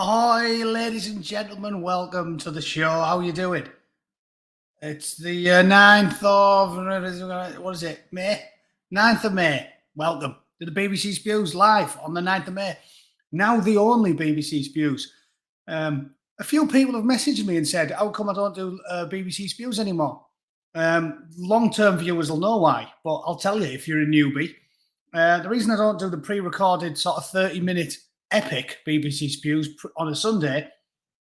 Ahoy, ladies and gentlemen, welcome to the show. How are you doing? It's the 9th of, what is it, May? 9th of May. Welcome to the BBC Spews live on the 9th of May. Now the only BBC Spews. A few people have messaged me and said, how come I don't do BBC Spews anymore? Long-term viewers will know why, but I'll tell you if you're a newbie. The reason I don't do the pre-recorded sort of 30-minute epic BBC Spews on a Sunday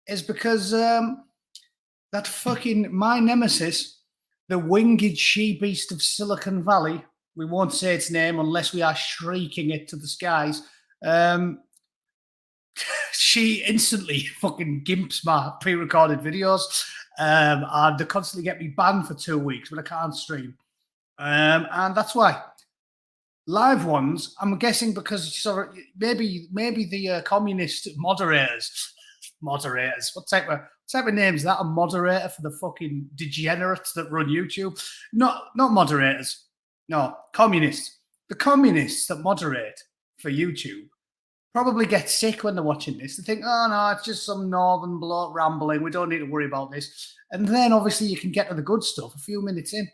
is because that fucking my nemesis, the winged she-beast of Silicon Valley, we won't say its name unless we are shrieking it to the skies, she instantly fucking gimps my pre-recorded videos, and they constantly get me banned for 2 weeks when I can't stream, and that's why. Live ones, I'm guessing because sort of maybe the communist moderators. What type of name is that? A moderator for the fucking degenerates that run YouTube? Not moderators. No, communists. The communists that moderate for YouTube probably get sick when they're watching this. They think, oh no, it's just some northern bloke rambling. We don't need to worry about this. And then obviously you can get to the good stuff a few minutes in.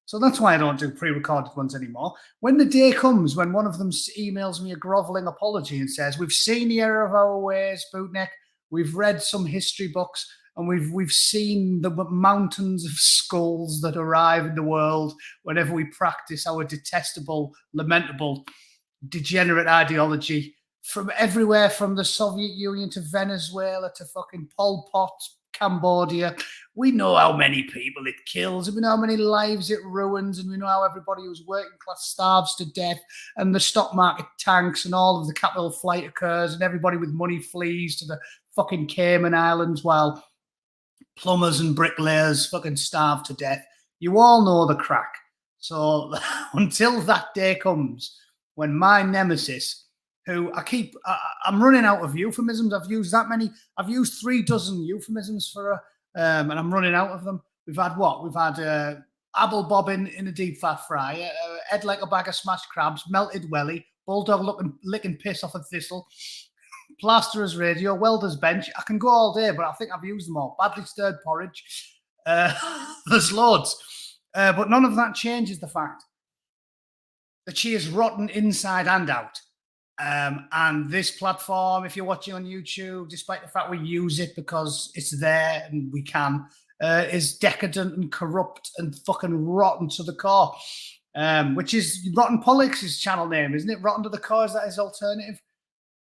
So that's why I don't do pre-recorded ones anymore. When the day comes when one of them emails me a grovelling apology and says, we've seen the error of our ways, Bootneck, we've read some history books, and we've seen the mountains of skulls that arrive in the world whenever we practice our detestable, lamentable, degenerate ideology from everywhere, from the Soviet Union to Venezuela to fucking Pol Pot, Cambodia. We know how many people it kills, and we know how many lives it ruins, and we know how everybody who's working class starves to death, and the stock market tanks, and all of the capital flight occurs, and everybody with money flees to the fucking Cayman Islands while plumbers and bricklayers fucking starve to death. You all know the crack. So until that day comes when my nemesis, who I'm running out of euphemisms. I've used 3 dozen euphemisms for her, and I'm running out of them. We've had what? We've had apple bobbing in a deep fat fry, head like a bag of smashed crabs, melted welly, bulldog licking piss off a thistle, plasterer's radio, welder's bench. I can go all day, but I think I've used them all. Badly stirred porridge. There's loads. But none of that changes the fact that she is rotten inside and out. And this platform, if you're watching on YouTube, despite the fact we use it because it's there and we can, is decadent and corrupt and fucking rotten to the core. Which is Rotten Pollux' channel name, isn't it? Rotten to the Core, is that his alternative?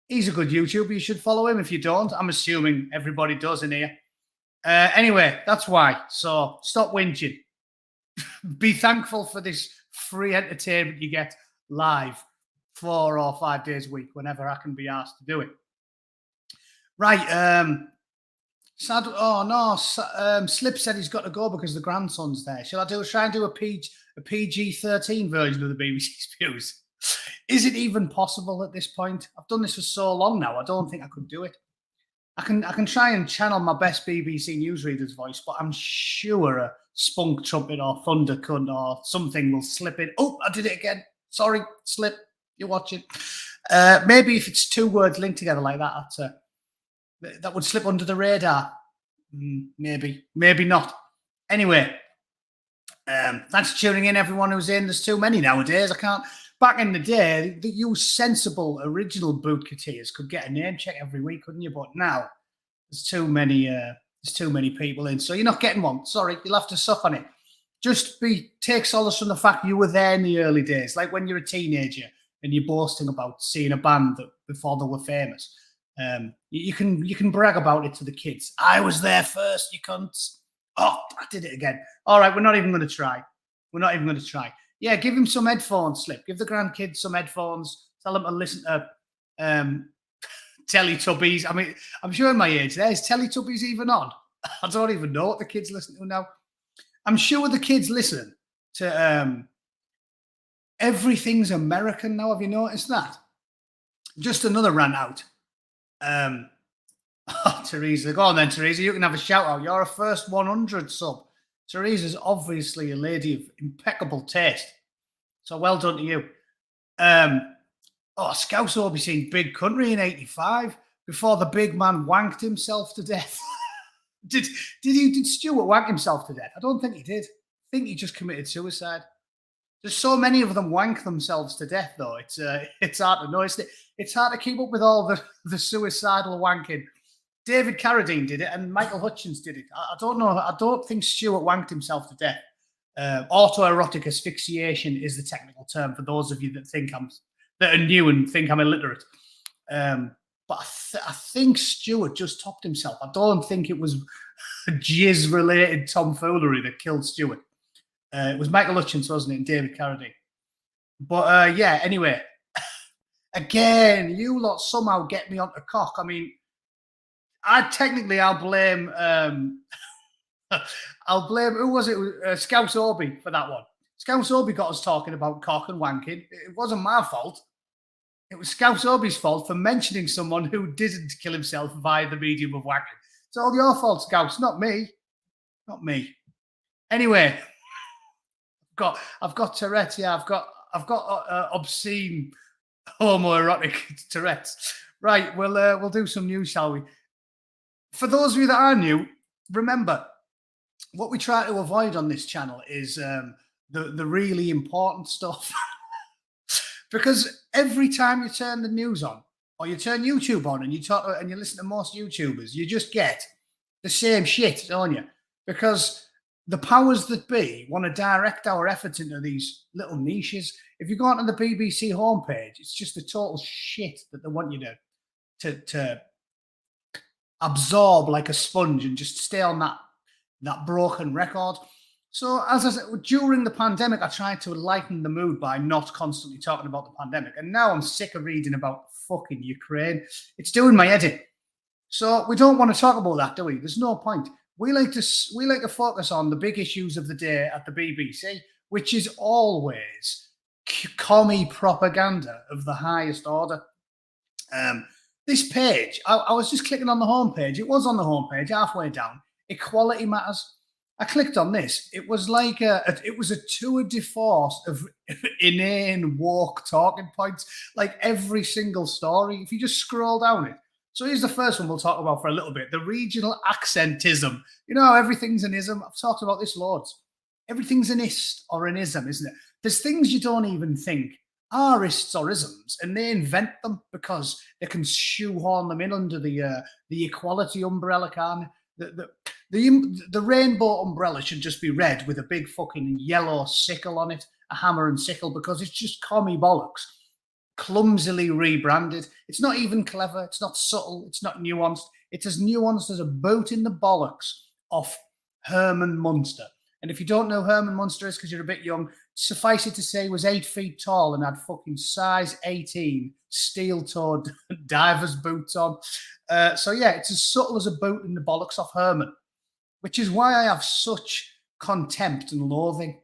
He's a good YouTuber. You should follow him if you don't. I'm assuming everybody does in here. Anyway, that's why. So stop whinging. Be thankful for this free entertainment you get live 4 or 5 days a week, whenever I can be asked to do it. Right. Sad. Oh no. Slip said he's got to go because the grandson's there. Shall I try and do a PG-13 version of the BBC Spews? Is it even possible at this point? I've done this for so long now. I don't think I could do it. I can try and channel my best BBC newsreader's voice, but I'm sure a spunk trumpet or thunder cunt or something will slip in. Oh, I did it again. Sorry, slip. You're watching. Maybe if it's 2 words linked together like that, that would slip under the radar. Maybe not. Anyway, thanks for tuning in, everyone who's in. There's too many nowadays. I can't. Back in the day, you sensible original bootketeers could get a name check every week, couldn't you? But now there's too many. There's too many people in, so you're not getting one. Sorry, you'll have to suck on it. Just take solace from the fact you were there in the early days, like when you're a teenager and you're boasting about seeing a band that before they were famous. You can brag about it to the kids. I was there first, you cunts. Oh, I did it again. All right, we're not even going to try. Yeah, give him some headphones, Slip. Give the grandkids some headphones. Tell them to listen to Teletubbies. I mean, I'm showing my age there. Is Teletubbies even on? I don't even know what the kids listen to now. I'm sure the kids listen to Everything's American now. Have you noticed that? Just another rant out. Teresa, go on then, Teresa. You can have a shout out. You're a first 100 sub. Teresa's obviously a lady of impeccable taste. So well done to you. Scouts will be seeing Big Country in 85 before the big man wanked himself to death. Did Stuart wank himself to death? I don't think he did. I think he just committed suicide. There's so many of them wank themselves to death, though. It's hard to know. It's hard to keep up with all the suicidal wanking. David Carradine did it, and Michael Hutchins did it. I don't know. I don't think Stuart wanked himself to death. Autoerotic asphyxiation is the technical term for those of you that are new and think I'm illiterate. But I think Stuart just topped himself. I don't think it was jizz-related tomfoolery that killed Stuart. It was Michael Hutchins, wasn't it, and David Carradine. But yeah, anyway, again, you lot somehow get me onto cock. I mean, I'll blame who was it? Scouse Obi for that one. Scouse Obi got us talking about cock and wanking. It wasn't my fault. It was Scouse Obi's fault for mentioning someone who didn't kill himself via the medium of wanking. It's all your fault, Scouse, not me. Not me. Anyway, I've got Tourette's. Yeah, I've got obscene homoerotic Tourette's. Right, we'll do some news, shall we? For those of you that are new, remember what we try to avoid on this channel is the really important stuff. Because every time you turn the news on or you turn YouTube on and you listen to most YouTubers, you just get the same shit, don't you? Because the powers that be want to direct our efforts into these little niches. If you go onto the BBC homepage, it's just the total shit that they want you to absorb like a sponge and just stay on that broken record. So as I said, during the pandemic, I tried to lighten the mood by not constantly talking about the pandemic. And now I'm sick of reading about fucking Ukraine. It's doing my head in. So we don't want to talk about that, do we? There's no point. We like to focus on the big issues of the day at the BBC, which is always commie propaganda of the highest order. This page, I was just clicking on the homepage. It was on the homepage, halfway down. Equality matters. I clicked on this. It was like it was a tour de force of inane woke talking points, like every single story. If you just scroll down it. So here's the first one we'll talk about for a little bit. The regional accentism. You know how everything's an ism? I've talked about this loads. Everything's an ist or an ism, isn't it? There's things you don't even think are ists or isms, and they invent them because they can shoehorn them in under the equality umbrella, can't they? The rainbow umbrella should just be red with a big fucking yellow sickle on it, a hammer and sickle, because it's just commie bollocks, clumsily rebranded. It's not even clever. It's not subtle. It's not nuanced. It's as nuanced as a boot in the bollocks of Herman Munster. And if you don't know who Herman Munster is because you're a bit young, suffice it to say he was 8 feet tall and had fucking size 18 steel-toed diver's boots on. So yeah, it's as subtle as a boot in the bollocks of Herman, which is why I have such contempt and loathing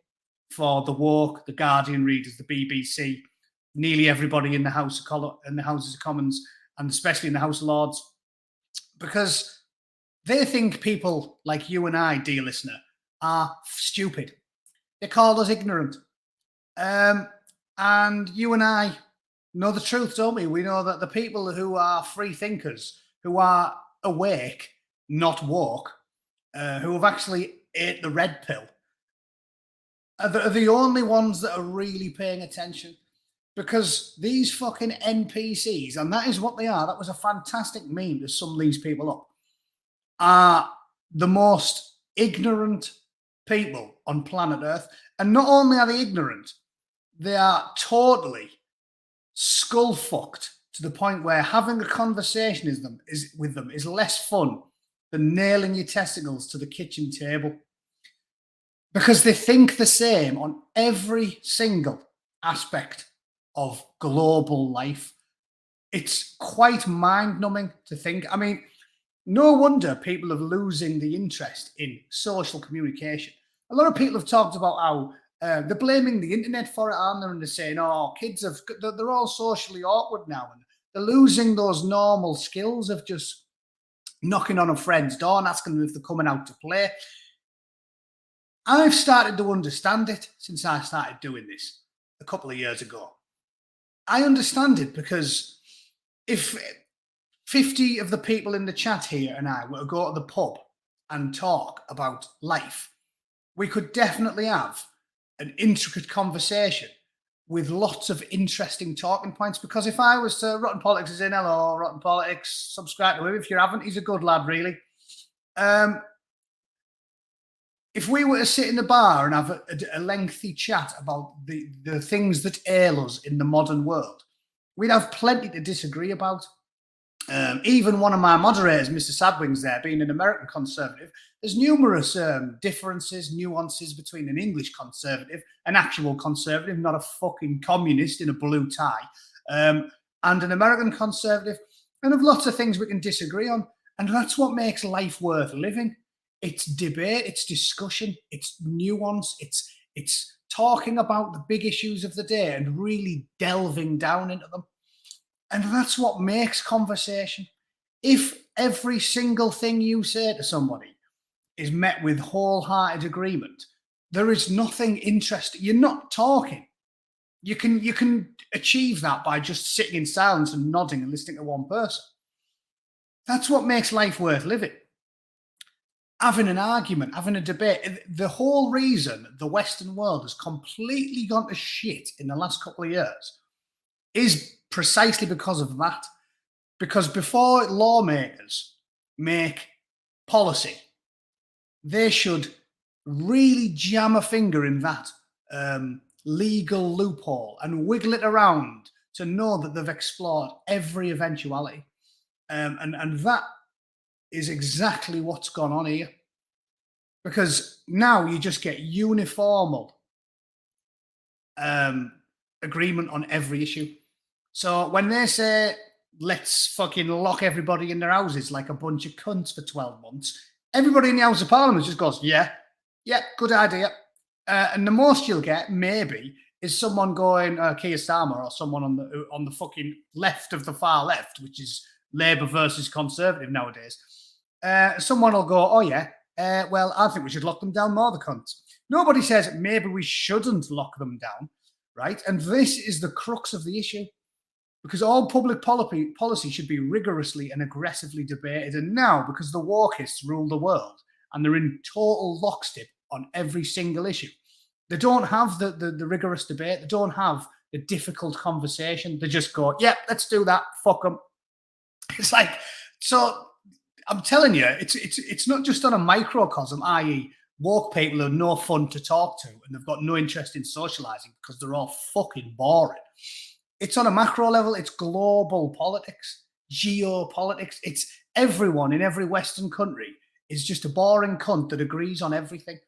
for the woke, the Guardian readers, the BBC, nearly everybody in the Houses of Commons, and especially in the House of Lords, because they think people like you and I, dear listener, are stupid. They call us ignorant. And you and I know the truth, don't we? We know that the people who are free thinkers, who are awake, not woke, who have actually ate the red pill, are the only ones that are really paying attention. Because these fucking NPCs, and that is what they are, that was a fantastic meme to sum these people up, are the most ignorant people on planet Earth. And not only are they ignorant, they are totally skull-fucked to the point where having a conversation with them is less fun than nailing your testicles to the kitchen table. Because they think the same on every single aspect of global life. It's quite mind-numbing to think. I mean, no wonder people are losing the interest in social communication. A lot of people have talked about how they're blaming the internet for it, aren't they? And they're saying, oh, they're all socially awkward now. And they're losing those normal skills of just knocking on a friend's door and asking them if they're coming out to play. I've started to understand it since I started doing this a couple of years ago. I understand it because if 50 of the people in the chat here and I were to go to the pub and talk about life, we could definitely have an intricate conversation with lots of interesting talking points. Because if I was to, Rotten Politics is in, hello, Rotten Politics, subscribe to him if you haven't, he's a good lad, really. If we were to sit in the bar and have a lengthy chat about the things that ail us in the modern world, we'd have plenty to disagree about. Even one of my moderators, Mr. Sadwings there, being an American conservative, there's numerous differences, nuances between an English conservative, an actual conservative, not a fucking communist in a blue tie, and an American conservative, and of lots of things we can disagree on. And that's what makes life worth living. It's debate, it's discussion, it's nuance, it's talking about the big issues of the day and really delving down into them. And that's what makes conversation. If every single thing you say to somebody is met with wholehearted agreement, there is nothing interesting. You're not talking. You can achieve that by just sitting in silence and nodding and listening to one person. That's what makes life worth living. Having an argument, having a debate. The whole reason the Western world has completely gone to shit in the last couple of years is precisely because of that. Because before lawmakers make policy, they should really jam a finger in that legal loophole and wiggle it around to know that they've explored every eventuality. And that is exactly what's gone on here. Because now you just get uniform agreement on every issue. So when they say, let's fucking lock everybody in their houses like a bunch of cunts for 12 months, everybody in the House of Parliament just goes, yeah, good idea. And the most you'll get, maybe, is someone going, Keir Starmer, or someone on the fucking left of the far left, which is Labour versus Conservative nowadays. Someone will go, oh yeah, well, I think we should lock them down more, the cunts. Nobody says maybe we shouldn't lock them down, right? And this is the crux of the issue. Because all public policy should be rigorously and aggressively debated. And now, because the walkists rule the world and they're in total lockstep on every single issue, they don't have the rigorous debate. They don't have the difficult conversation. They just go, yeah, let's do that. Fuck them. It's like, so I'm telling you, it's not just on a microcosm, i.e. woke people are no fun to talk to and they've got no interest in socializing because they're all fucking boring. It's on a macro level. It's global politics, geopolitics. It's everyone in every Western country is just a boring cunt that agrees on everything.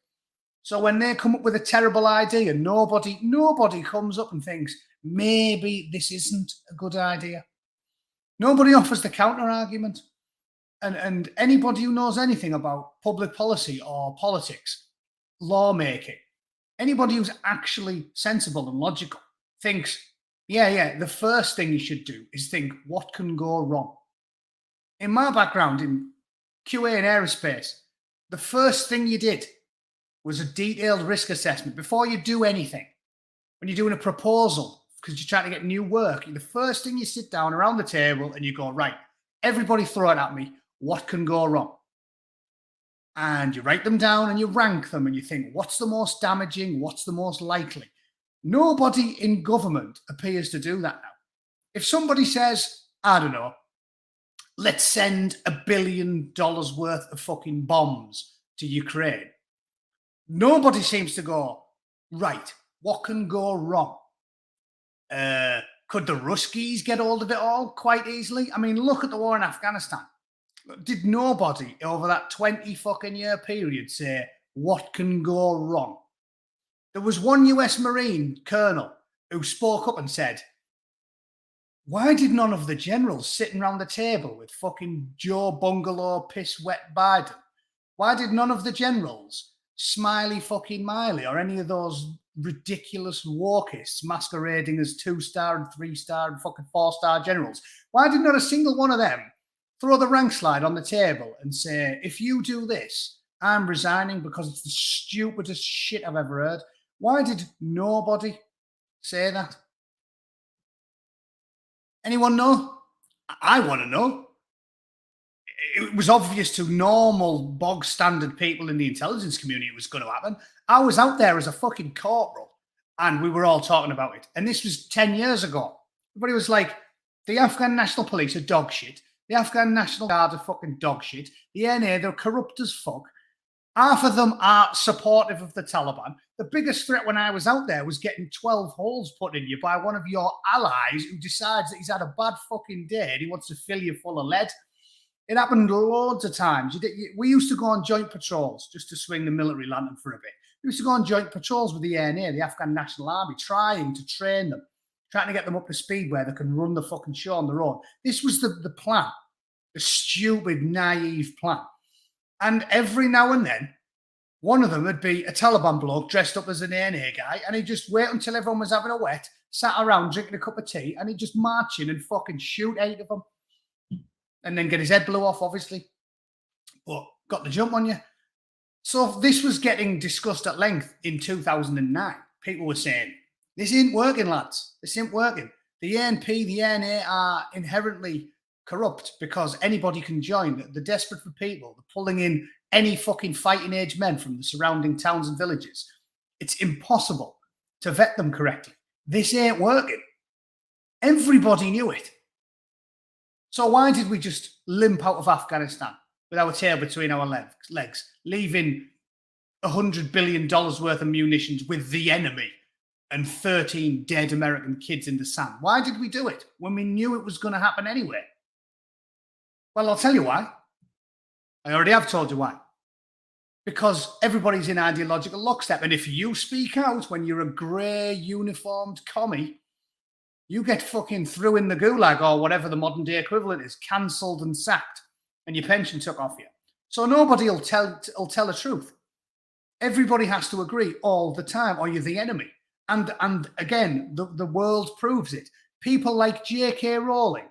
So when they come up with a terrible idea, nobody comes up and thinks, maybe this isn't a good idea. Nobody offers the counter argument. And anybody who knows anything about public policy or politics, lawmaking, anybody who's actually sensible and logical thinks, yeah, the first thing you should do is think, what can go wrong? In my background in QA and aerospace, the first thing you did was a detailed risk assessment before you do anything. When you're doing a proposal, because you're trying to get new work, the first thing you sit down around the table and you go, right, everybody throw it at me. What can go wrong? And you write them down and you rank them and you think, what's the most damaging? What's the most likely? Nobody in government appears to do that now. If somebody says, I don't know, let's send $1 billion worth of fucking bombs to Ukraine, nobody seems to go, right, what can go wrong? Could the Ruskies get hold of it all quite easily? I mean, look at the war in Afghanistan. Did nobody over that 20 fucking year period say, what can go wrong? There was one US Marine colonel who spoke up and said, why did none of the generals sitting around the table with fucking Joe Bungalow piss wet Biden? Why did none of the generals, Smiley fucking Miley, or any of those ridiculous walkists masquerading as 2-star and 3-star and fucking 4-star generals, why did not a single one of them throw the rank slide on the table and say, if you do this, I'm resigning because it's the stupidest shit I've ever heard? Why did nobody say that? Anyone know? I want to know. it was obvious to normal, bog standard people in the intelligence community it was going to happen. I was out there as a fucking corporal and we were all talking about it. And this was 10 years ago. Everybody was like, the Afghan National Police are dog shit. The Afghan National Guard are fucking dog shit. The NA, they're corrupt as fuck. Half of them are supportive of the Taliban. The biggest threat when I was out there was getting 12 holes put in you by one of your allies who decides that he's had a bad fucking day and he wants to fill you full of lead. It happened loads of times. We used to go on joint patrols just to swing the military lantern for a bit. We used to go on joint patrols with the ANA, the Afghan National Army, trying to train them, trying to get them up to speed where they can run the fucking show on their own. This was the plan, the stupid, naive plan. And every now and then, one of them would be a Taliban bloke dressed up as an ANA guy, and he'd just wait until everyone was having a wet, sat around drinking a cup of tea, and he'd just march in and fucking shoot 8 of them. And then get his head blew off, obviously. But got the jump on you. So this was getting discussed at length in 2009. People were saying, this ain't working, lads. This ain't working. The ANP, the ANA are inherently corrupt because anybody can join. They're desperate for people. They're pulling in any fucking fighting age men from the surrounding towns and villages. It's impossible to vet them correctly. This ain't working. Everybody knew it. So why did we just limp out of Afghanistan with our tail between our legs, leaving $100 billion worth of munitions with the enemy and 13 dead American kids in the sand? Why did we do it when we knew it was going to happen anyway? Well, I'll tell you why. I already have told you why. Because everybody's in ideological lockstep. And if you speak out when you're a grey uniformed commie, you get fucking threw in the gulag or whatever the modern day equivalent is, cancelled and sacked, and your pension took off you. So nobody will tell the truth. Everybody has to agree all the time, or you're the enemy. And again, the world proves it. People like J.K. Rowling,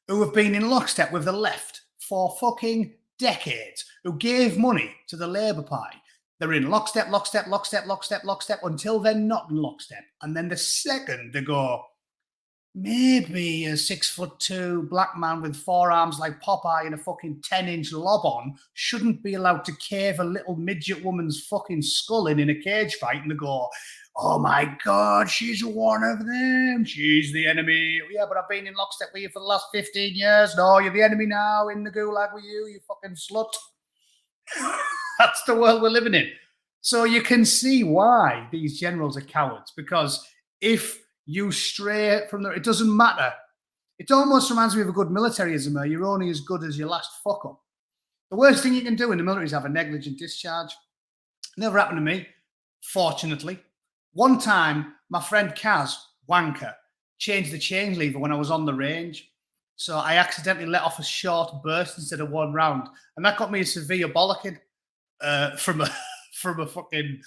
who have been in lockstep with the left for fucking decades, who gave money to the Labour Party. They're in lockstep, lockstep, lockstep, lockstep, lockstep until they're not in lockstep. And then the second they go, maybe a 6'2" black man with 4 arms like Popeye and a fucking 10-inch lob on shouldn't be allowed to cave a little midget woman's fucking skull in a cage fight, and they go, oh my God, she's one of them. She's the enemy. Yeah, but I've been in lockstep with you for the last 15 years. No, you're the enemy now, in the gulag with you fucking slut. That's the world we're living in. So you can see why these generals are cowards, because if you stray from there, it doesn't matter. It almost reminds me of a good militarism. You're only as good as your last fuck up. The worst thing you can do in the military is have a negligent discharge. Never happened to me, fortunately. One time, my friend Kaz, wanker, changed the change lever when I was on the range. So I accidentally let off a short burst instead of 1 round. And that got me a severe bollocking from a fucking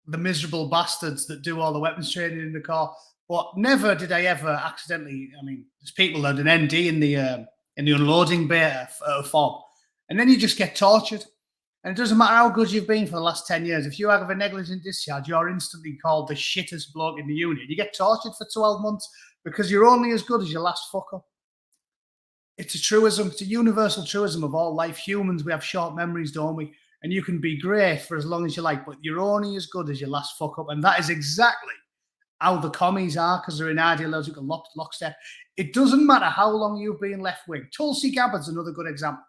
the miserable bastards that do all the weapons training in the car. But never did I ever accidentally. I mean, there's people that had an ND in the unloading bay at a fob, and then you just get tortured. And it doesn't matter how good you've been for the last 10 years. If you have a negligent discharge, you're instantly called the shittest bloke in the unit. You get tortured for 12 months because you're only as good as your last fuck up. It's a truism. It's a universal truism of all life. Humans, we have short memories, don't we? And you can be great for as long as you like, but you're only as good as your last fuck up. And that is exactly how the commies are, because they're in ideological lockstep. It doesn't matter how long you've been left wing. Tulsi Gabbard's another good example.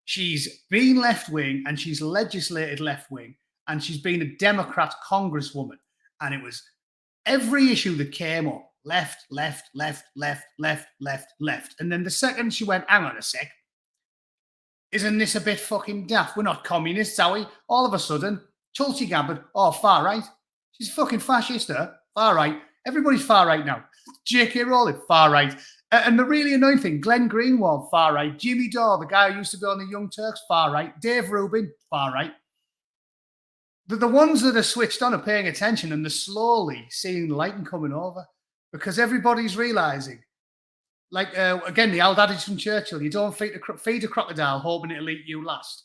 She's been left wing and she's legislated left wing, and she's been a Democrat congresswoman. And it was every issue that came up, left, left, left, left, left, left, left. And then the second she went, hang on a sec, isn't this a bit fucking daft? We're not communists, are we? All of a sudden, Tulsi Gabbard, oh, far right. She's a fucking fascist, her. Far right. Everybody's far right now. J.K. Rowling, far right. And the really annoying thing, Glenn Greenwald, far right. Jimmy Dore, the guy who used to be on the Young Turks, far right. Dave Rubin, far right. The ones that are switched on are paying attention, and they're slowly seeing the light and coming over, because everybody's realising, like, again, the old adage from Churchill, you don't feed a crocodile hoping it'll eat you last.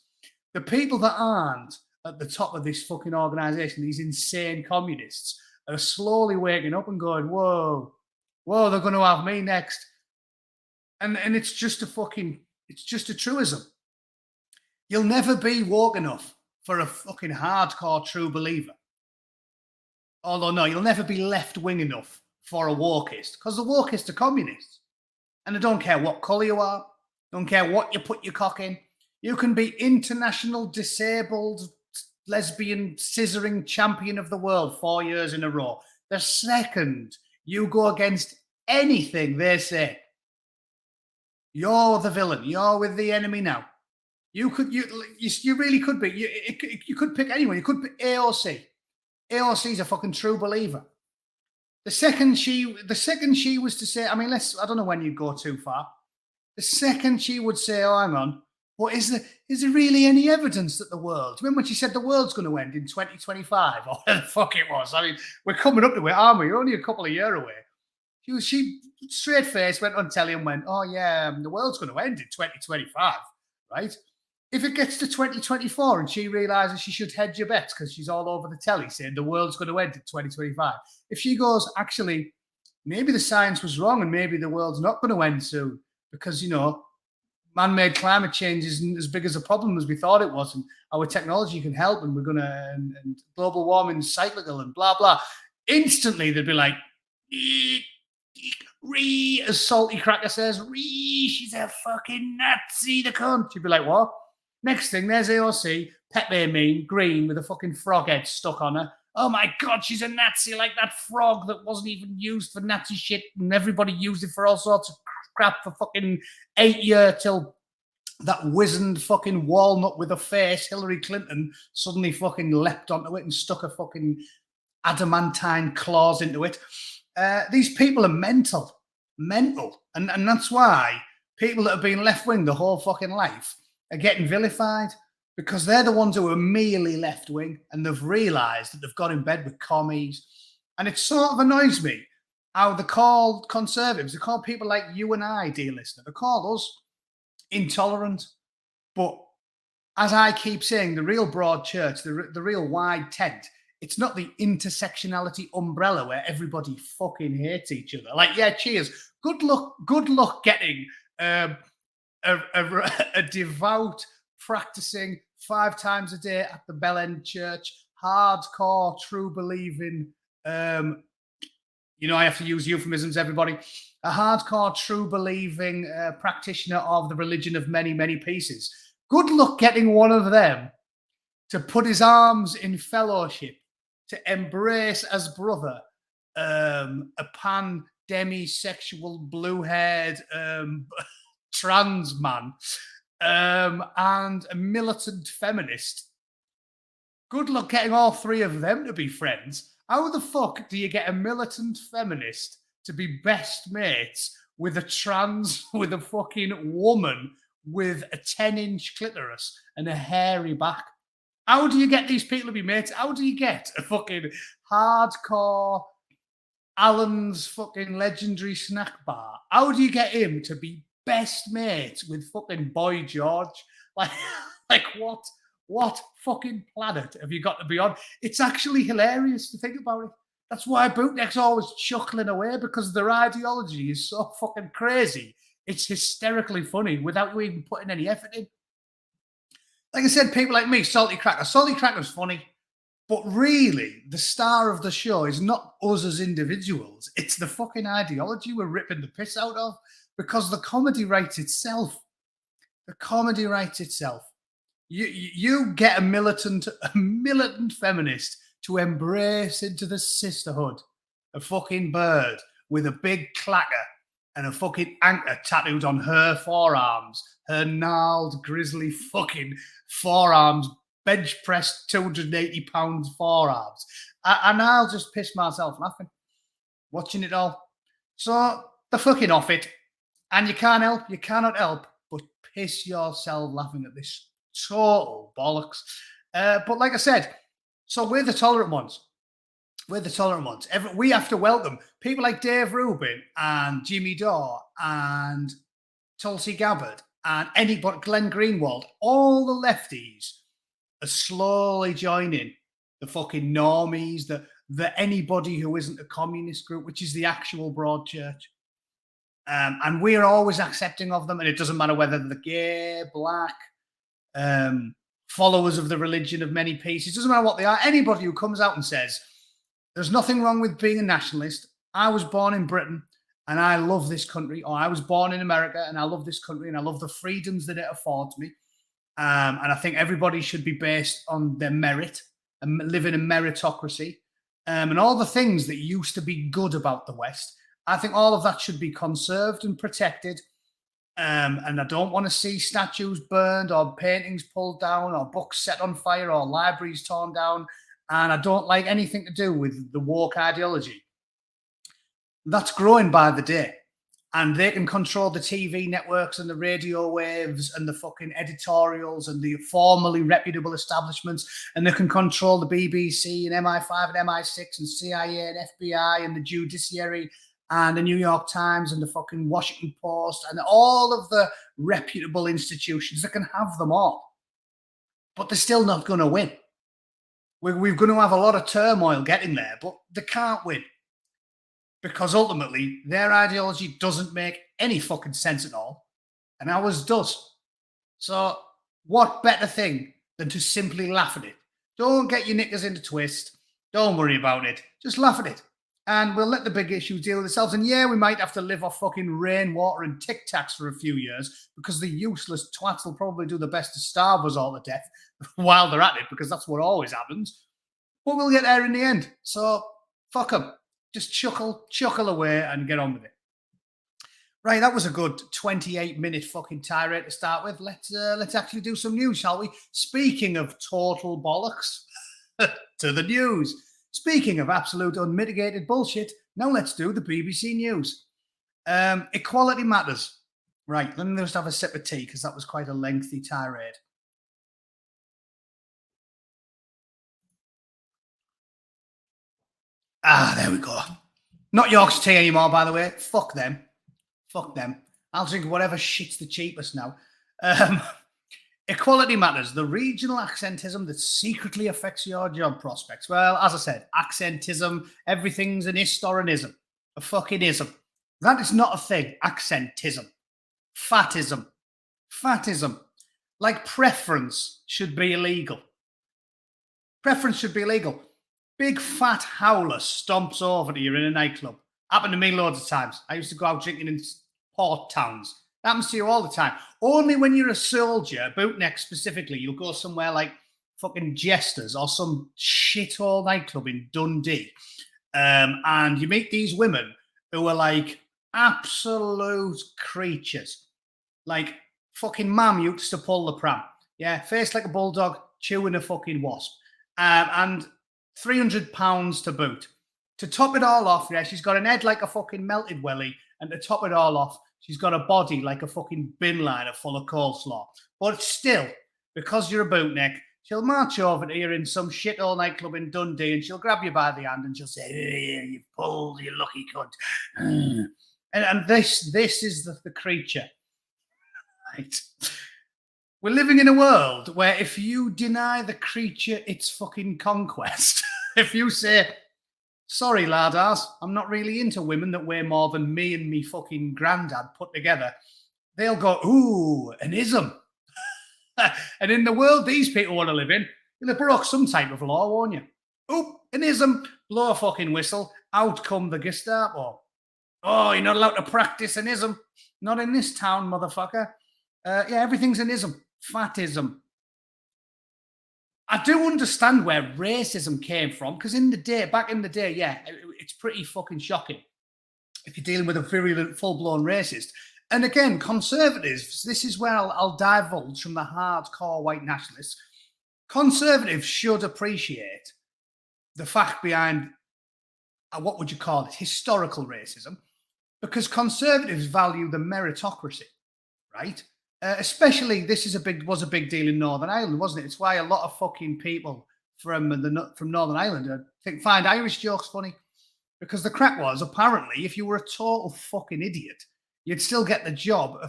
The people that aren't at the top of this fucking organisation, these insane communists, are slowly waking up and going, whoa, they're going to have me next. And it's just a fucking It's just a truism. You'll never be woke enough for a fucking hardcore true believer. Although, no, you'll never be left-wing enough for a wokeist, because the wokeists are communists. And I don't care what colour you are, don't care what you put your cock in. You can be international disabled lesbian scissoring champion of the world 4 years in a row. The second you go against anything they say, you're the villain. You're with the enemy now. You really could be. You could pick anyone. You could pick AOC. AOC's a fucking true believer. The second she was to say, I mean, I don't know when you go too far. The second she would say, oh, hang on, what is there really any evidence that the world? Remember when she said the world's going to end in 2025 or whatever the fuck it was? I mean, we're coming up to it, aren't we? We're only a couple of years away. She straight face went on telly and went, oh yeah, the world's going to end in 2025, right? If it gets to 2024 and she realizes she should hedge her bets because she's all over the telly saying the world's going to end in 2025, if she goes, actually, maybe the science was wrong and maybe the world's not going to end soon because, you know, man-made climate change isn't as big as a problem as we thought it was, and our technology can help, and we're going to, and global warming is cyclical and blah, blah. Instantly, they'd be like, Ree, as Salty Cracker says, Ree, she's a fucking Nazi, the cunt. You'd be like, what? Next thing, there's AOC, Pepe mean, green, with a fucking frog head stuck on her. Oh my God, she's a Nazi, like that frog that wasn't even used for Nazi shit, and everybody used it for all sorts of crap for fucking 8 years till that wizened fucking walnut with a face, Hillary Clinton, suddenly fucking leapt onto it and stuck a fucking adamantine claws into it. These people are mental. And that's why people that have been left-wing the whole fucking life are getting vilified, because they're the ones who are merely left-wing and they've realised that they've got in bed with commies. And it sort of annoys me how they call conservatives, they call people like you and I, dear listener, they call us intolerant. But as I keep saying, the real broad church, the real wide tent, it's not the intersectionality umbrella where everybody fucking hates each other. Like, yeah, cheers. Good luck getting a devout, practicing 5 times a day at the Bell End Church, hardcore, true believing, you know, I have to use euphemisms, everybody. A hardcore, true believing practitioner of the religion of many, many pieces. Good luck getting one of them to put his arms in fellowship, to embrace as brother a demisexual, blue-haired trans man and a militant feminist. Good luck getting all 3 of them to be friends. How the fuck do you get a militant feminist to be best mates with a trans, with a fucking woman with a 10-inch clitoris and a hairy back? How do you get these people to be mates? How do you get a fucking hardcore Alan's fucking legendary snack bar? How do you get him to be best mates with fucking Boy George? Like what fucking planet have you got to be on? It's actually hilarious to think about it. That's why Bootneck's always chuckling away, because their ideology is so fucking crazy. It's hysterically funny without you even putting any effort in. Like I said, people like me, Salty Cracker. Salty Cracker's funny, but really, the star of the show is not us as individuals. It's the fucking ideology we're ripping the piss out of, because the comedy writes itself. The comedy writes itself. You get a militant feminist to embrace into the sisterhood a fucking bird with a big clacker and a fucking anchor tattooed on her forearms, her gnarled, grisly fucking forearms, bench pressed 280 pounds forearms. And I'll just piss myself laughing, watching it all. So they're fucking off it. And you cannot help but piss yourself laughing at this total bollocks. But like I said, so we're the tolerant ones. We're the tolerant ones. We have to welcome people like Dave Rubin and Jimmy Dore and Tulsi Gabbard and anybody, Glenn Greenwald. All the lefties are slowly joining the fucking normies, the anybody who isn't a communist group, which is the actual broad church. And we're always accepting of them. And it doesn't matter whether they're gay, black, followers of the religion of many pieces. It doesn't matter what they are. Anybody who comes out and says, there's nothing wrong with being a nationalist. I was born in Britain and I love this country. Or I was born in America and I love this country and I love the freedoms that it affords me. And I think everybody should be based on their merit and live in a meritocracy. And all the things that used to be good about the West, I think all of that should be conserved and protected. And I don't want to see statues burned or paintings pulled down or books set on fire or libraries torn down. And I don't like anything to do with the woke ideology. That's growing by the day. And they can control the TV networks and the radio waves and the fucking editorials and the formally reputable establishments. And they can control the BBC and MI5 and MI6 and CIA and FBI and the judiciary and the New York Times and the fucking Washington Post and all of the reputable institutions that can have them all. But they're still not going to win. We're going to have a lot of turmoil getting there, but they can't win. Because ultimately, their ideology doesn't make any fucking sense at all, and ours does. So what better thing than to simply laugh at it? Don't get your knickers into twist. Don't worry about it. Just laugh at it. And we'll let the big issues deal with themselves. And yeah, we might have to live off fucking rainwater and Tic Tacs for a few years because the useless twats will probably do the best to starve us all to death while they're at it, because that's what always happens. But we'll get there in the end. So fuck them. Just chuckle away and get on with it. Right, that was a good 28-minute fucking tirade to start with. Let's actually do some news, shall we? Speaking of total bollocks, to the news. Speaking of absolute unmitigated bullshit, now let's do the BBC News. Equality matters. Right, let me just have a sip of tea because that was quite a lengthy tirade. Ah, there we go. Not Yorkshire tea anymore, by the way. Fuck them. Fuck them. I'll drink whatever shit's the cheapest now. Equality matters. The regional accentism that secretly affects your job prospects. Well, as I said, accentism, everything's an ist or an ism. A fucking ism. That is not a thing. Accentism. Fatism. Fatism. Like preference should be illegal. Preference should be illegal. Big fat howler stomps over to you in a nightclub. Happened to me loads of times. I used to go out drinking in port towns. Happens to you all the time. Only when you're a soldier, bootneck specifically, you'll go somewhere like fucking Jesters or some shithole nightclub in Dundee. And you meet these women who are like absolute creatures. Like fucking mum used to pull the pram. Yeah, face like a bulldog, chewing a fucking wasp. And £300 to boot. To top it all off, yeah, she's got an head like a fucking melted welly, and to top it all off, she's got a body like a fucking bin liner full of coleslaw. But still, because you're a bootneck, she'll march over to you in some shithole nightclub in Dundee, and she'll grab you by the hand and she'll say, "Hey, you've pulled, you lucky cunt." And this is the creature. Right. We're living in a world where if you deny the creature its fucking conquest, if you say, "Sorry, laddas, I'm not really into women that weigh more than me and me fucking granddad put together," they'll go, "Ooh, an ism." And in the world these people want to live in, you'll have broke some type of law, won't you? "Ooh, an ism," blow a fucking whistle, out come the Gestapo. "Oh, you're not allowed to practice an ism." "Not in this town, motherfucker." Yeah, everything's an ism. Fatism. I do understand where racism came from, because back in the day, yeah, it's pretty fucking shocking if you're dealing with a virulent, full-blown racist. And again, conservatives, this is where I'll divulge from the hardcore white nationalists. Conservatives should appreciate the fact behind, what would you call it, historical racism, because conservatives value the meritocracy, right? Especially, this was a big deal in Northern Ireland, wasn't it? It's why a lot of fucking people from Northern Ireland find Irish jokes funny, because the crack was, apparently, if you were a total fucking idiot, you'd still get the job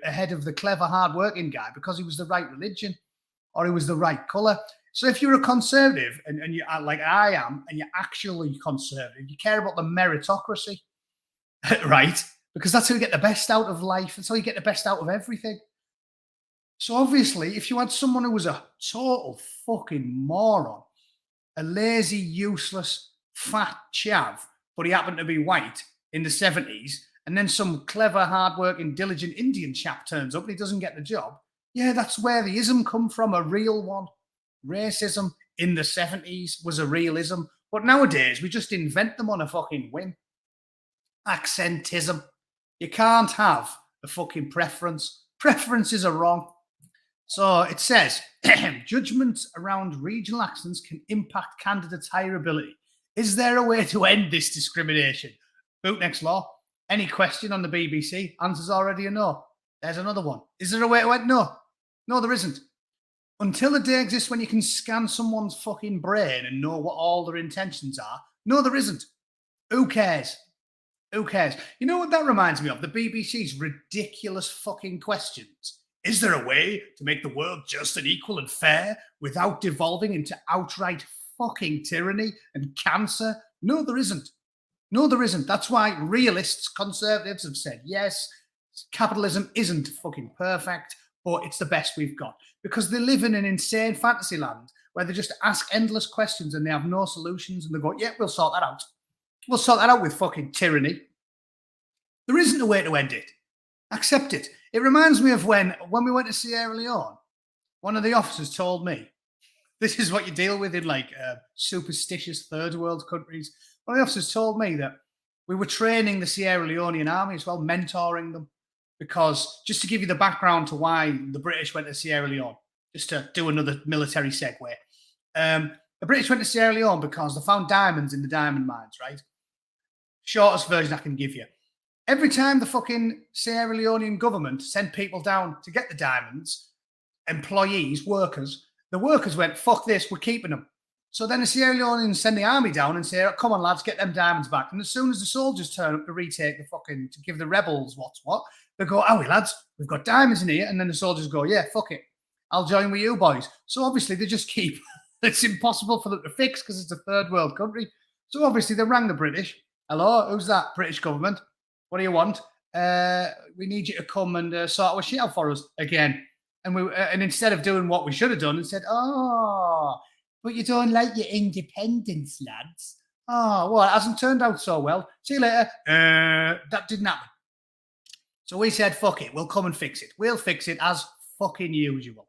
ahead of the clever, hard-working guy because he was the right religion or he was the right colour. So if you're a conservative and you are like I am, and you're actually conservative, you care about the meritocracy, right? because that's how you get the best out of life. That's how you get the best out of everything. So obviously, if you had someone who was a total fucking moron, a lazy, useless, fat chav, but he happened to be white in the 70s, and then some clever, hardworking, diligent Indian chap turns up and he doesn't get the job, yeah, that's where the ism come from, a real one. Racism in the 70s was a realism, but nowadays we just invent them on a fucking whim. Accentism. You can't have a fucking preference. Preferences are wrong. So it says, judgments around regional accents can impact candidates' hireability. Is there a way to end this discrimination? Bootneck's law. Any question on the BBC? Answer's already a no. There's another one. Is there a way to end? No. No, there isn't. Until the day exists when you can scan someone's fucking brain and know what all their intentions are. No, there isn't. Who cares? Who cares? You know what that reminds me of? The BBC's ridiculous fucking questions. Is there a way to make the world just and equal and fair without devolving into outright fucking tyranny and cancer? No, there isn't. No, there isn't. That's why realists, conservatives have said, yes, capitalism isn't fucking perfect, but it's the best we've got. Because they live in an insane fantasy land where they just ask endless questions and they have no solutions and they go, yeah, we'll sort that out. We'll sort that out with fucking tyranny. There isn't a way to end it. Accept it. It reminds me of when we went to Sierra Leone, one of the officers told me, this is what you deal with in like superstitious third world countries. One of the officers told me that we were training the Sierra Leonean army as well, mentoring them, because just to give you the background to why the British went to Sierra Leone, just to do another military segue. The British went to Sierra Leone because they found diamonds in the diamond mines, right? Shortest version I can give you. Every time the fucking Sierra Leonean government sent people down to get the diamonds, employees, workers, the workers went, fuck this, we're keeping them. So then the Sierra Leoneans send the army down and say, come on, lads, get them diamonds back. And as soon as the soldiers turn up to retake the fucking, to give the rebels what's what, they go, we lads, we've got diamonds in here. And then the soldiers go, yeah, fuck it. I'll join with you boys. So obviously they just keep, it's impossible for them to fix because it's a third world country. So obviously they rang the British. Hello, who's that? British government. What do you want? We need you to come and sort our shit out for us again. And instead of doing what we should have done and said, but you don't like your independence, lads. Oh, well, it hasn't turned out so well. See you later. That didn't happen. So we said, fuck it. We'll come and fix it. We'll fix it as fucking usual.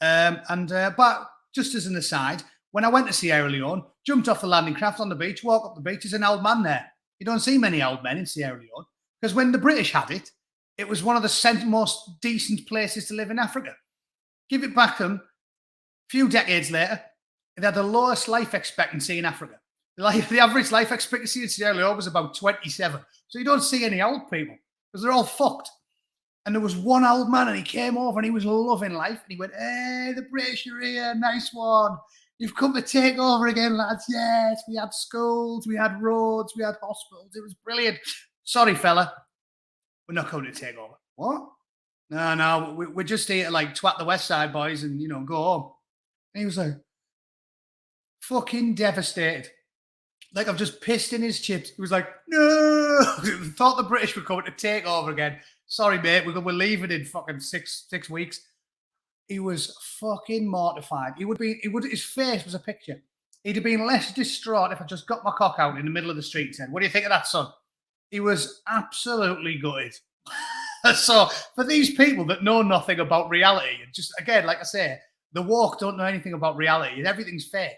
But just as an aside, when I went to Sierra Leone, jumped off the landing craft on the beach, walk up the beach, there's an old man there. You don't see many old men in Sierra Leone because when the British had it, it was one of the most decent places to live in Africa. Give it back them, a few decades later, they had the lowest life expectancy in Africa. The average life expectancy in Sierra Leone was about 27. So you don't see any old people because they're all fucked. And there was one old man and he came over and he was loving life. And he went, hey, the British are here. Nice one. You've come to take over again, lads. Yes, we had schools, we had roads, we had hospitals. It was brilliant. Sorry, fella. We're not coming to take over. What? No, we're just here to like twat the West Side boys and, go home. And he was like, fucking devastated. Like I've just pissed in his chips. He was like, no. Thought the British were coming to take over again. Sorry, mate. We're leaving in fucking six weeks. He was fucking mortified. His face was a picture. He'd have been less distraught if I just got my cock out in the middle of the street and said, what do you think of that, son? He was absolutely gutted. So for these people that know nothing about reality, just again, like I say, the woke don't know anything about reality. Everything's fake.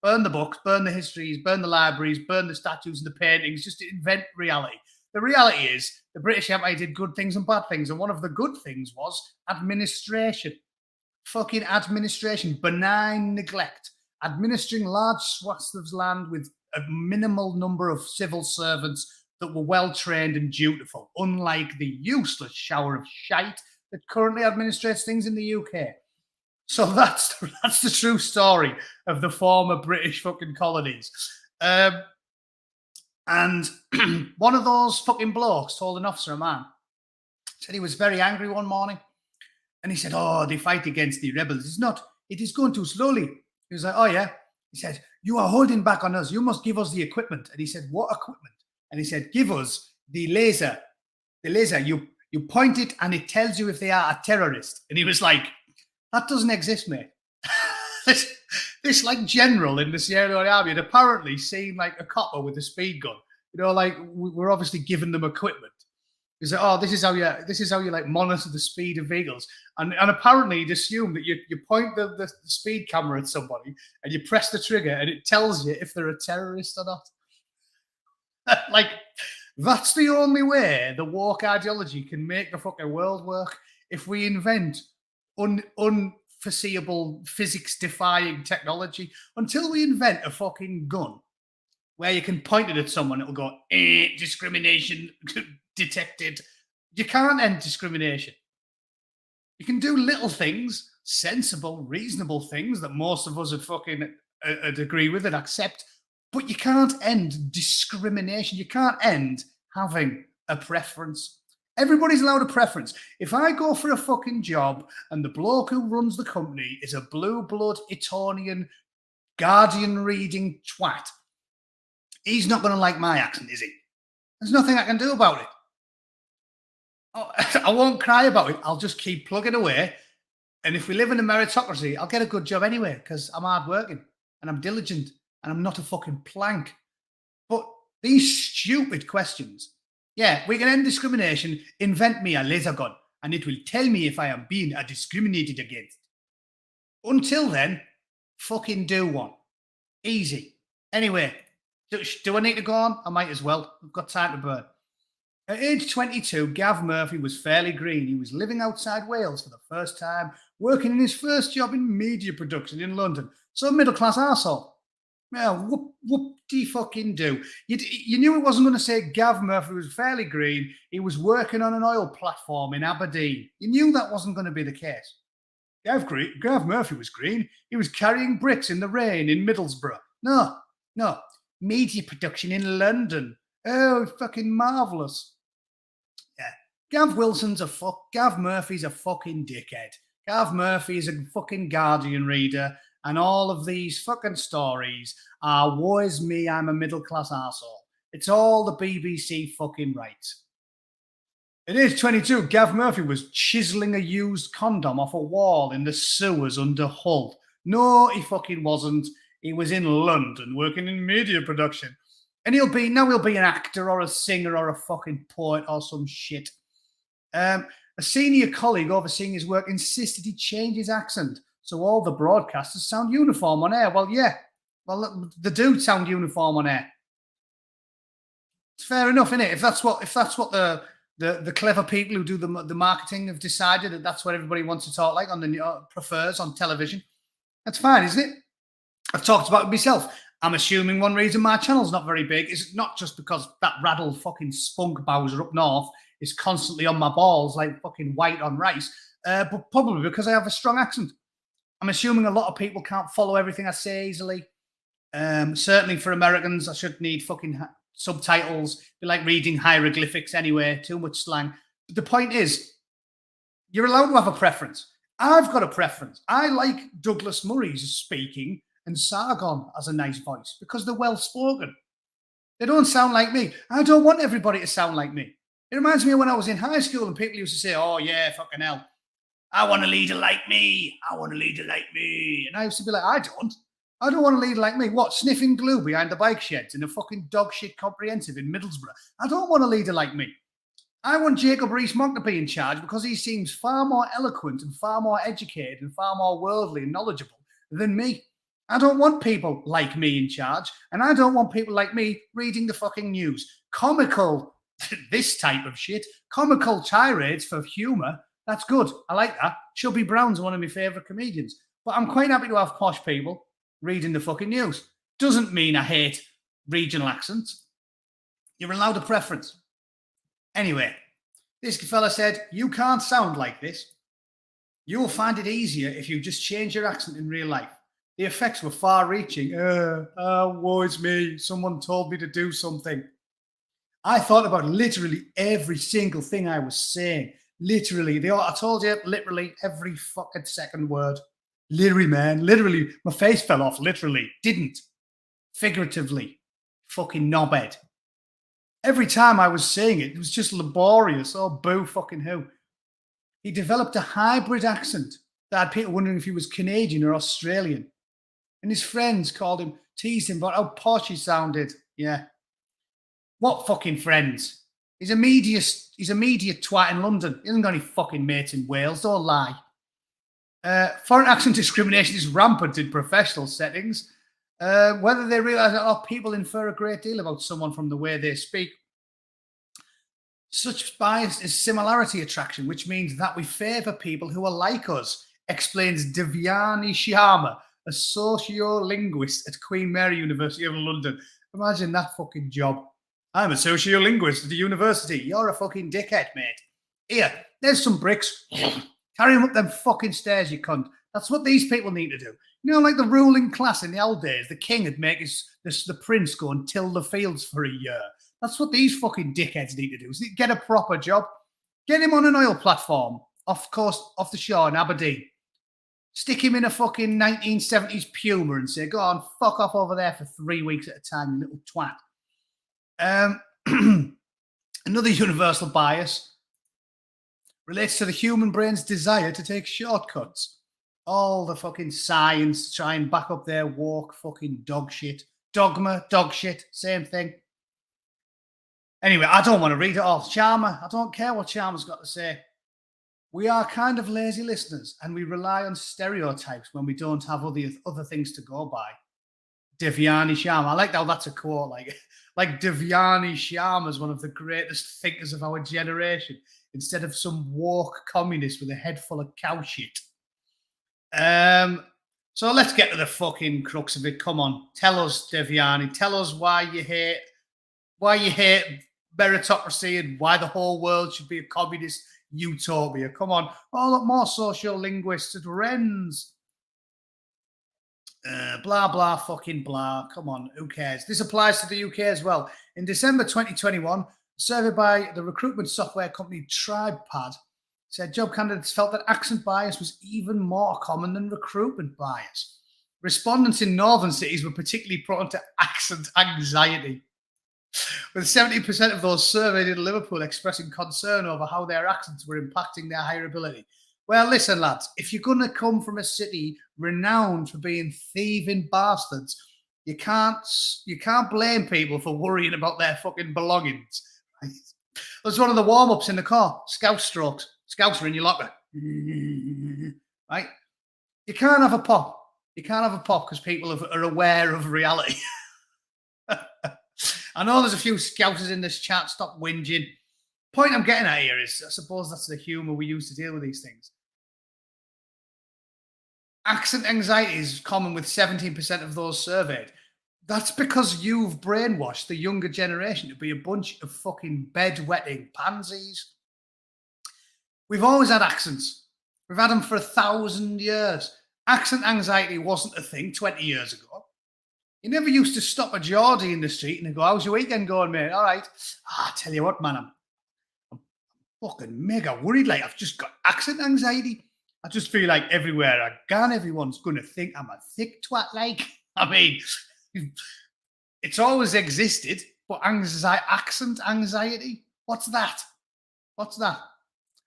Burn the books, burn the histories, burn the libraries, burn the statues and the paintings, just to invent reality. The reality is the British Empire did good things and bad things. And one of the good things was administration. Fucking administration, benign neglect, administering large swaths of land with a minimal number of civil servants that were well-trained and dutiful, unlike the useless shower of shite that currently administrates things in the UK. So that's the true story of the former British fucking colonies. And one of those fucking blokes told an officer, a man, said he was very angry one morning. And he said, they fight against the rebels. It's not. It is going too slowly. He was like, oh, yeah. He said, you are holding back on us. You must give us the equipment. And he said, what equipment? And he said, give us the laser the laser, you point it and it tells you if they are a terrorist. And he was like, that doesn't exist, mate. this like general in the Sierra Leone army had apparently seen like a copper with a speed gun. You know, like we're obviously giving them equipment. He's like, oh, this is how you like monitor the speed of vehicles. And apparently he'd assumed that you point the speed camera at somebody and you press the trigger and it tells you if they're a terrorist or not. Like, that's the only way the woke ideology can make the fucking world work. If we invent unforeseeable physics-defying technology, until we invent a fucking gun where you can point it at someone, it'll go, discrimination detected. You can't end discrimination. You can do little things, sensible, reasonable things that most of us would fucking agree with and accept, but you can't end discrimination. You can't end having a preference. Everybody's allowed a preference. If I go for a fucking job and the bloke who runs the company is a blue blood Etonian Guardian reading twat, he's not going to like my accent, is he? There's nothing I can do about it. Oh, I won't cry about it. I'll just keep plugging away. And if we live in a meritocracy, I'll get a good job anyway because I'm hardworking and I'm diligent and I'm not a fucking plank. But these stupid questions, yeah, we can end discrimination, invent me a laser gun, and it will tell me if I am being discriminated against. Until then, fucking do one. Easy. Anyway, do I need to go on? I might as well. I've got time to burn. At age 22, Gav Murphy was fairly green. He was living outside Wales for the first time, working in his first job in media production in London. So a middle-class arsehole. Well, whoop-de-fucking-do. You knew it wasn't going to say Gav Murphy was fairly green. He was working on an oil platform in Aberdeen. You knew that wasn't going to be the case. Gav Murphy was green. He was carrying bricks in the rain in Middlesbrough. No. Media production in London. Oh, fucking marvellous. Yeah. Gav Murphy's a fucking dickhead. Gav Murphy is a fucking Guardian reader, and all of these fucking stories are, woe is me, I'm a middle-class arsehole. It's all the BBC fucking writes. At age 22, Gav Murphy was chiseling a used condom off a wall in the sewers under Hull. No, he fucking wasn't. He was in London working in media production. And he'll be an actor or a singer or a fucking poet or some shit. A senior colleague overseeing his work insisted he change his accent so all the broadcasters sound uniform on air. Well, yeah. Well, they do sound uniform on air. It's fair enough, isn't it? If that's what the clever people who do the marketing have decided that that's what everybody wants to talk like on the prefers on television, that's fine, isn't it? I've talked about it myself. I'm assuming one reason my channel's not very big is not just because that raddle fucking spunk Bowser up north is constantly on my balls like fucking white on rice, but probably because I have a strong accent. I'm assuming a lot of people can't follow everything I say easily. Certainly for Americans, I should need fucking subtitles. Be like reading hieroglyphics anyway, too much slang. But the point is, you're allowed to have a preference. I've got a preference. I like Douglas Murray's speaking and Sargon has a nice voice because they're well-spoken. They don't sound like me. I don't want everybody to sound like me. It reminds me of when I was in high school and people used to say, oh, yeah, fucking hell. I want a leader like me. I want a leader like me. And I used to be like, I don't want a leader like me. What, sniffing glue behind the bike sheds in a fucking dog shit comprehensive in Middlesbrough? I don't want a leader like me. I want Jacob Rees-Mogg to be in charge because he seems far more eloquent and far more educated and far more worldly and knowledgeable than me. I don't want people like me in charge, and I don't want people like me reading the fucking news. Comical, this type of shit, comical tirades for humour, that's good. I like that. Chubby Brown's one of my favourite comedians. But I'm quite happy to have posh people reading the fucking news. Doesn't mean I hate regional accents. You're allowed a preference. Anyway, this fella said, you can't sound like this. You'll find it easier if you just change your accent in real life. The effects were far-reaching. Woe is me. Someone told me to do something. I thought about literally every single thing I was saying. Literally. I told you, literally, every fucking second word. Leery, man. Literally. My face fell off. Literally. Didn't. Figuratively. Fucking knobhead. Every time I was saying it, it was just laborious. Oh, boo fucking who. He developed a hybrid accent that had people wondering if he was Canadian or Australian. And his friends teased him about how posh he sounded. Yeah. What fucking friends? He's a media twat in London. He hasn't got any fucking mates in Wales. Don't lie. Foreign accent discrimination is rampant in professional settings. Whether they realise that people infer a great deal about someone from the way they speak. Such bias is similarity attraction, which means that we favour people who are like us, explains Devyani Sharma, a sociolinguist at Queen Mary University of London. Imagine that fucking job. I'm a sociolinguist at the university. You're a fucking dickhead, mate. Here, there's some bricks. Carry them up them fucking stairs, you cunt. That's what these people need to do. You know, like the ruling class in the old days, the king would make the prince go and till the fields for a year. That's what these fucking dickheads need to do. Get a proper job. Get him on an oil platform off the shore in Aberdeen. Stick him in a fucking 1970s Puma and say, go on, fuck off over there for 3 weeks at a time, you little twat. Another universal bias relates to the human brain's desire to take shortcuts. All the fucking science to try and back up their woke fucking dog shit. Dogma, dog shit, same thing. Anyway, I don't want to read it all. Sharma, I don't care what Sharma's got to say. We are kind of lazy listeners and we rely on stereotypes when we don't have other things to go by. Devyani Sharma. I like how that's a quote. Like Devyani Sharma is one of the greatest thinkers of our generation instead of some woke communist with a head full of cow shit. So let's get to the fucking crux of it. Come on. Tell us, Devyani. Tell us why you hate meritocracy and why the whole world should be a communist utopia. Come on. Oh, look, more sociolinguists at Wren's. Blah, blah, fucking blah. Come on, who cares? This applies to the UK as well. In December 2021, a survey by the recruitment software company TribePad said job candidates felt that accent bias was even more common than recruitment bias. Respondents in northern cities were particularly prone to accent anxiety, with 70% of those surveyed in Liverpool expressing concern over how their accents were impacting their hireability. Well, listen, lads, if you're going to come from a city renowned for being thieving bastards, you can't blame people for worrying about their fucking belongings. Right? That's one of the warm-ups in the car. Scout strokes. Scouts are in your locker. Right? You can't have a pop. You can't have a pop because people are aware of reality. I know there's a few scouters in this chat. Stop whinging. Point I'm getting at here is, I suppose that's the humour we use to deal with these things. Accent anxiety is common with 17% of those surveyed. That's because you've brainwashed the younger generation to be a bunch of fucking bedwetting pansies. We've always had accents. We've had them for 1,000 years. Accent anxiety wasn't a thing 20 years ago. You never used to stop a Geordie in the street and go, how's your weekend going, mate? All right. I tell you what, man, I'm fucking mega worried. Like, I've just got accent anxiety. I just feel like everywhere I go, everyone's going to think I'm a thick twat. Like, I mean, it's always existed, but accent anxiety, what's that? What's that?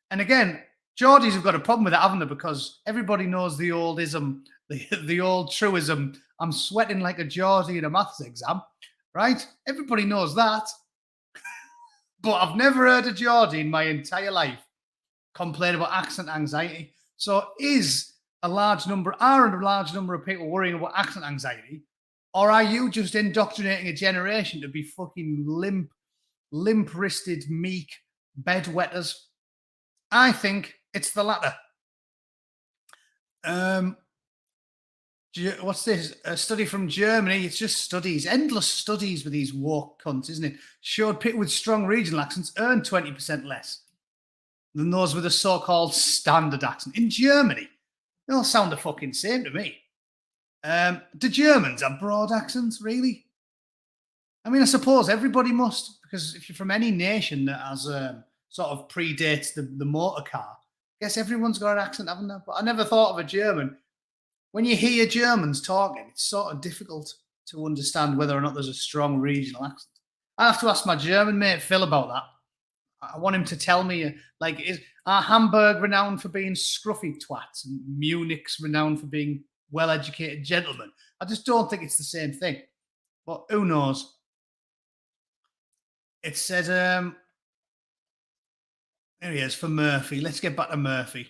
And again, Geordies have got a problem with it, haven't they? Because everybody knows the old ism, the old truism, I'm sweating like a Geordie in a maths exam, right? Everybody knows that. But I've never heard a Geordie in my entire life complain about accent anxiety. So are a large number of people worrying about accent anxiety? Or are you just indoctrinating a generation to be fucking limp-wristed, meek bedwetters? I think it's the latter. What's this? A study from Germany. It's just studies, endless studies with these woke cunts, isn't it? Showed people with strong regional accents earn 20% less than those with a so-called standard accent. In Germany, they all sound the fucking same to me. Do Germans have broad accents, really? I mean, I suppose everybody must, because if you're from any nation that has sort of predates the motor car, I guess everyone's got an accent, haven't they? But I never thought of a German. When you hear Germans talking, it's sort of difficult to understand whether or not there's a strong regional accent. I have to ask my German mate Phil about that. I want him to tell me, like, is are Hamburg renowned for being scruffy twats and Munich's renowned for being well-educated gentlemen? I just don't think it's the same thing. But who knows? It says, there he is for Murphy. Let's get back to Murphy.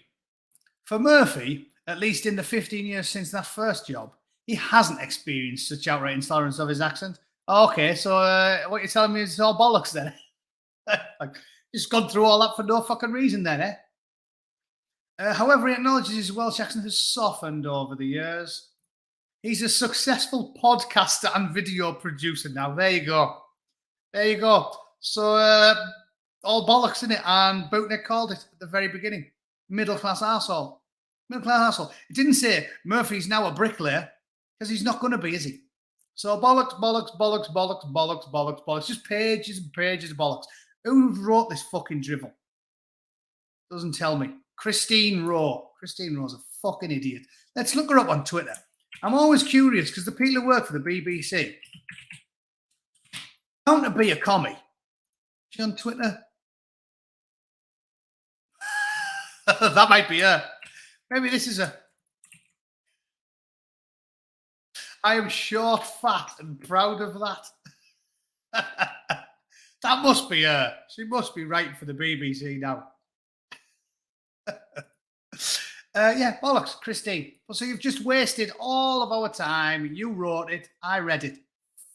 For Murphy, at least in the 15 years since that first job, he hasn't experienced such outright intolerance of his accent. Okay, so what you're telling me is all bollocks then? Like, just gone through all that for no fucking reason then, eh? However, he acknowledges his Welsh accent has softened over the years. He's a successful podcaster and video producer now. There you go. There you go. So, all bollocks in it, and Bootneck called it at the very beginning. Middle class arsehole. Middle class arsehole. It didn't say Murphy's now a bricklayer, because he's not going to be, is he? So bollocks, bollocks, bollocks, bollocks, bollocks, bollocks, bollocks. Just pages and pages of bollocks. Who wrote this fucking drivel? Doesn't tell me. Christine Rowe. Christine Rowe's a fucking idiot. Let's look her up on Twitter. I'm always curious because the people who work for the BBC don't to be a commie. Is she on Twitter? That might be her. Maybe this is a. I am short, fat, and proud of that. That must be her. She must be writing for the BBC now. Yeah, bollocks, Christine. So you've just wasted all of our time. You wrote it. I read it.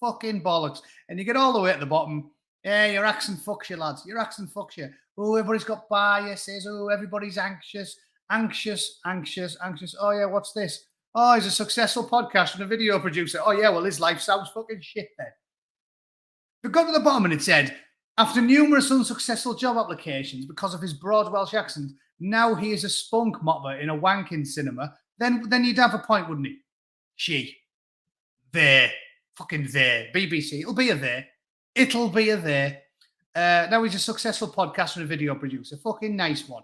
Fucking bollocks. And you get all the way at the bottom. Yeah, your accent fucks you, lads. Your accent fucks you. Oh, everybody's got biases. Oh, everybody's anxious. Anxious, anxious, anxious. Oh, yeah, what's this? Oh, he's a successful podcaster and a video producer. Oh, yeah, well, his life sounds fucking shit then. We got to the bottom and it said, after numerous unsuccessful job applications because of his broad Welsh accent, now he is a spunk mopper in a wanking cinema. Then you'd have a point, wouldn't he? She. There. Fucking there. BBC. It'll be a there. It'll be a there. Now he's a successful podcaster and a video producer. Fucking nice one.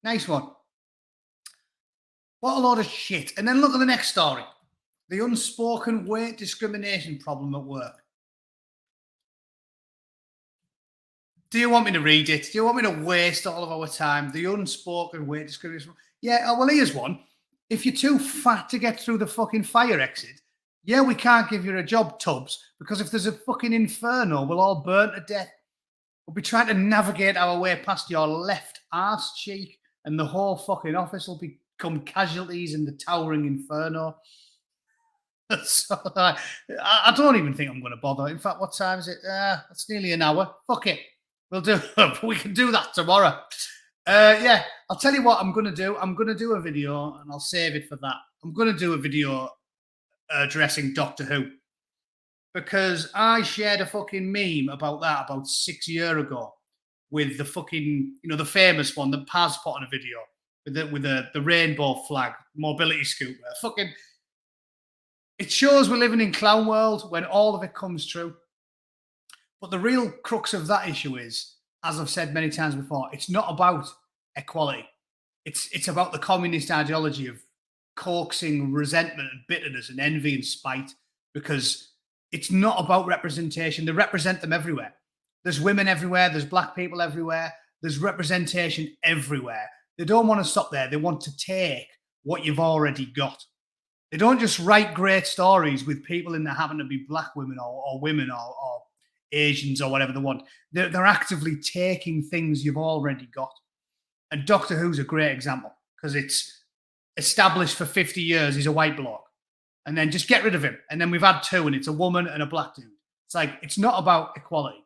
Nice one. What a load of shit. And then look at the next story. The unspoken weight discrimination problem at work. Do you want me to read it? Do you want me to waste all of our time? The unspoken weight discrimination. Yeah, well, here's one. If you're too fat to get through the fucking fire exit, yeah, we can't give you a job, Tubbs, because if there's a fucking inferno, we'll all burn to death. We'll be trying to navigate our way past your left arse cheek, and the whole fucking office will become casualties in the towering inferno. So I don't even think I'm going to bother. In fact, what time is it? It's nearly an hour. Fuck it. We'll do. We can do that tomorrow. Yeah, I'll tell you what I'm going to do. I'm going to do a video, and I'll save it for that. I'm going to do a video addressing Doctor Who because I shared a fucking meme about that about 6 years ago with the fucking, the famous one, the Paz put on a video with the rainbow flag mobility scooter. Fucking, it shows we're living in clown world when all of it comes true. But the real crux of that issue is, as I've said many times before, it's not about equality. It's about the communist ideology of coaxing resentment and bitterness and envy and spite, because it's not about representation. They represent them everywhere. There's women everywhere. There's black people everywhere. There's representation everywhere. They don't want to stop there. They want to take what you've already got. They don't just write great stories with people in there happen to be black women or women or Asians or whatever they want. They're actively taking things you've already got. And Doctor Who's a great example because it's established for 50 years he's a white bloke. And then just get rid of him. And then we've had two and it's a woman and a black dude. It's like, it's not about equality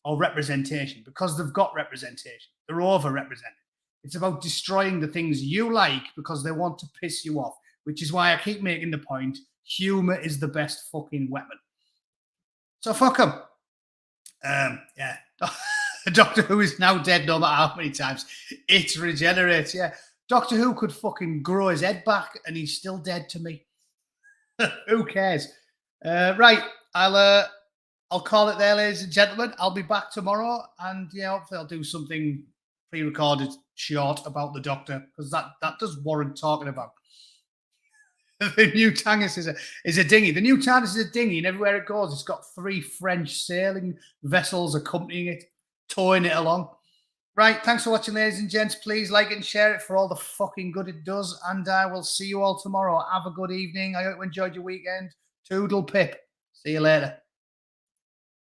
or representation because they've got representation. They're overrepresented. It's about destroying the things you like because they want to piss you off, which is why I keep making the point, humor is the best fucking weapon. So fuck them. Yeah. Doctor Who is now dead no matter how many times it regenerates. Yeah. Doctor Who could fucking grow his head back and he's still dead to me. Who cares? Right. I'll call it there, ladies and gentlemen. I'll be back tomorrow and hopefully I'll do something pre-recorded short about the Doctor because that does warrant talking about. The new Tagus is a dinghy. The new Tagus is a dinghy, and everywhere it goes, it's got 3 French sailing vessels accompanying it, towing it along. Right, thanks for watching, ladies and gents. Please like it and share it for all the fucking good it does. And I will see you all tomorrow. Have a good evening. I hope you enjoyed your weekend. Toodle pip. See you later.